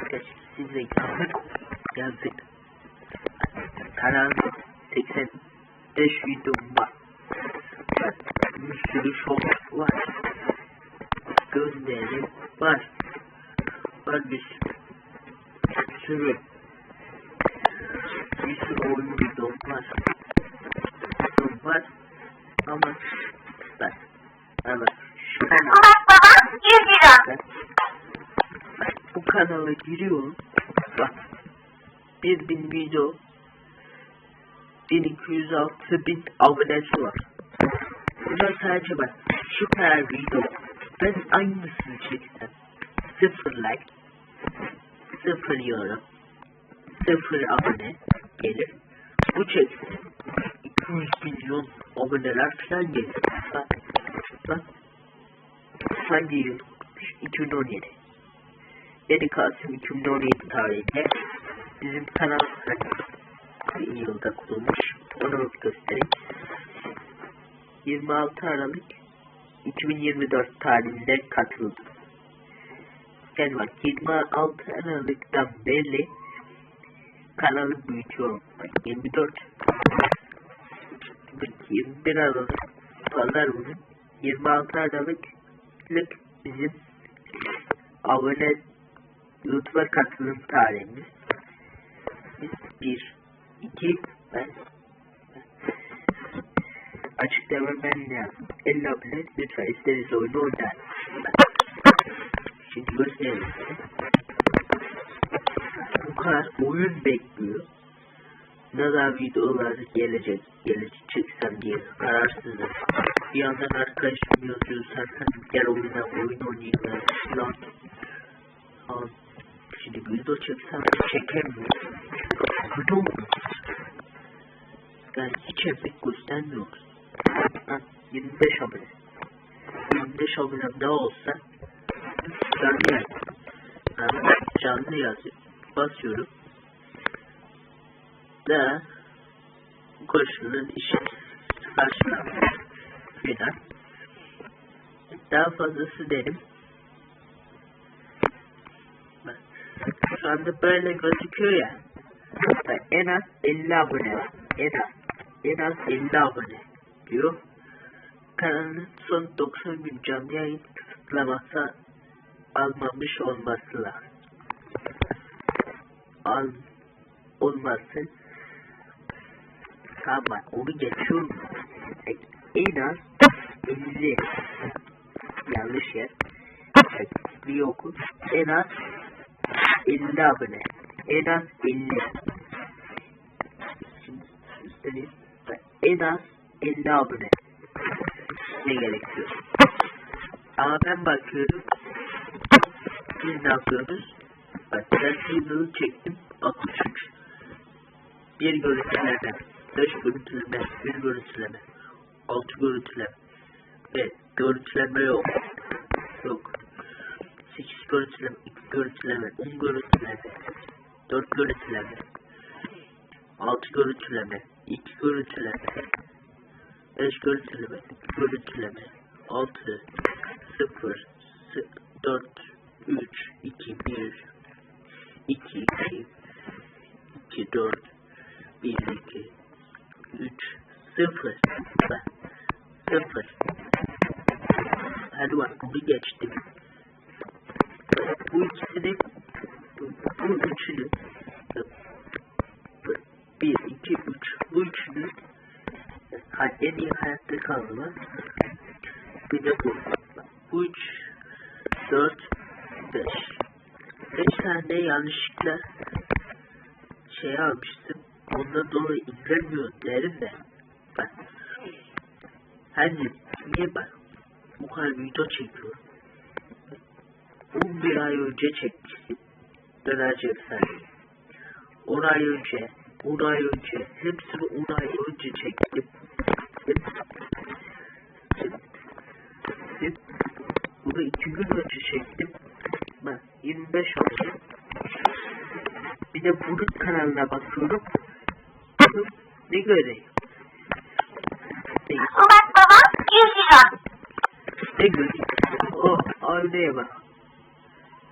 arkadaşlar size yazdık. Kanalda 85 videom var. Bir sürü short var. Gönderi var. Bir sürü oyun videom var. Ama şu bu kanala giriyorum. Bak 1000 video 1206.000 abonesi var. Burada sadece bak şu kadar video. Ben aynısını çeksem 0 like 0 yorum 0 abone gelir. Bu çekse 200 milyon aboneler falan gelir. Bak hangi yıl? 2017 7 Kasım 2017 tarihinde bizim kanal hangi yılda kurulmuş onu göstereyim. 26 Aralık 2024 tarihinde katıldım. Yani bak 26 Aralık'tan beri kanalı büyütüyorum. Bak 21 Aralık pazar günü 26 Aralık'lık bizim abone YouTube'a katılım tarihimiz. 1 2 ben açıklama ben yazdım. 50 abone lütfen istediğiniz oyunu oynar. Şimdi göstereyim size. Bu kadar oyun bekliyor. Ne kadar videolar gelecek çeksem diye kararsızım. Bir yandan arkadaşım yazıyor sen gel oyuna oyun oynayayım falan. Şimdi video çeksem çekemiyorum. Kötü olmuyor. Yani hiç emek göstermiyor. 25 abone. 25 abonem ne olsa canlı yazıyorum. Canlı yazıyorum. Basıyorum. Ve koşulun işi karşılanıyor. Filan. Daha fazlası derim. Şu anda böyle gözüküyor ya. En az 50 abone var. En az 50 abone diyor. Kanalın son 90 gün canlı yayın kısıtlaması almamış olması lazım. Olmasın. Tamam onu geçiyorum. En az 50 yanlış yer. Bir oku. En az 50 abone. En az 50. Şimdi en az 50 abone. Ne gerekiyor? Ama ben bakıyorum. Biz ne yapıyoruz? Bak ben videoyu çektim. 63. Bir görüntüleme. 5 görüntüleme. 1 görüntüleme. 6 görüntüleme. Ve görüntüleme yok. 8 görüntüleme. 2 görüntüleme. 10 görüntüleme. 4 görüntüleme. 6 görüntüleme. 2 görüntüleme. 5 görüntüleme. 2 görüntüleme. 6 0 4 3 2 1 2 2 4 1 2 3 0 0. Hadi bak bunu geçtim. Bu ikisini bu üçünü 1 2 3 bu üçünü en iyi hayatta kalma. Bir de bu 3 4 5 tane yanlışlıkla almıştım. Ondan dolayı indirmiyor derim de. Bak. Hani niye bak bu kadar video çekiyorum. 11 ay önce çekmiştim. Dönecek sen. 10 ay önce. Hepsini 10 ay önce çektim. Bunu 2 gün önce çektim. Ben 25 oldu. Bir de bunun kanalına bakıyorum. Ne göreyim? Bak baba 100 lira. Ne göreyim? Oh aynaya bak.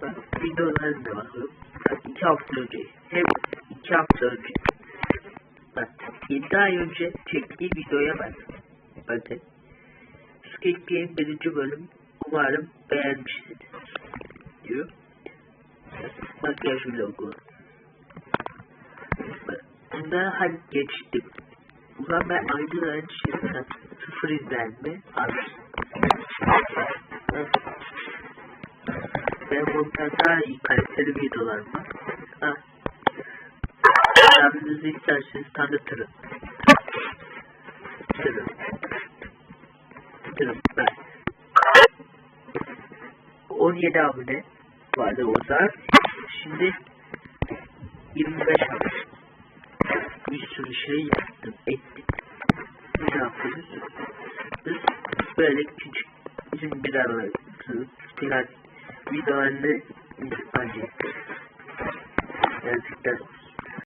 Bak videolarına bakıyorum. 2 hafta önce. Hem 2 hafta önce. Bak 7 ay önce çektiği videoya bak. Bakın. Squid Game 1. bölüm. Umarım beğenmişsiniz. Diyor. Makyaj vlogu. Bundan hani geçtim. Ulan ben aynen şeyden 0 izlenme az. Ve bundan daha iyi kaliteli videolar var. Kendinizi isterseniz tanıtırım. Ben 17 abone vardı o zaman. Şimdi 25 abone. Bir sürü şey yaptım, ettim. Ne yapıyoruz? Biz böyle küçük bizim bir aralık filan videolarını acı. Yazıklar olsun.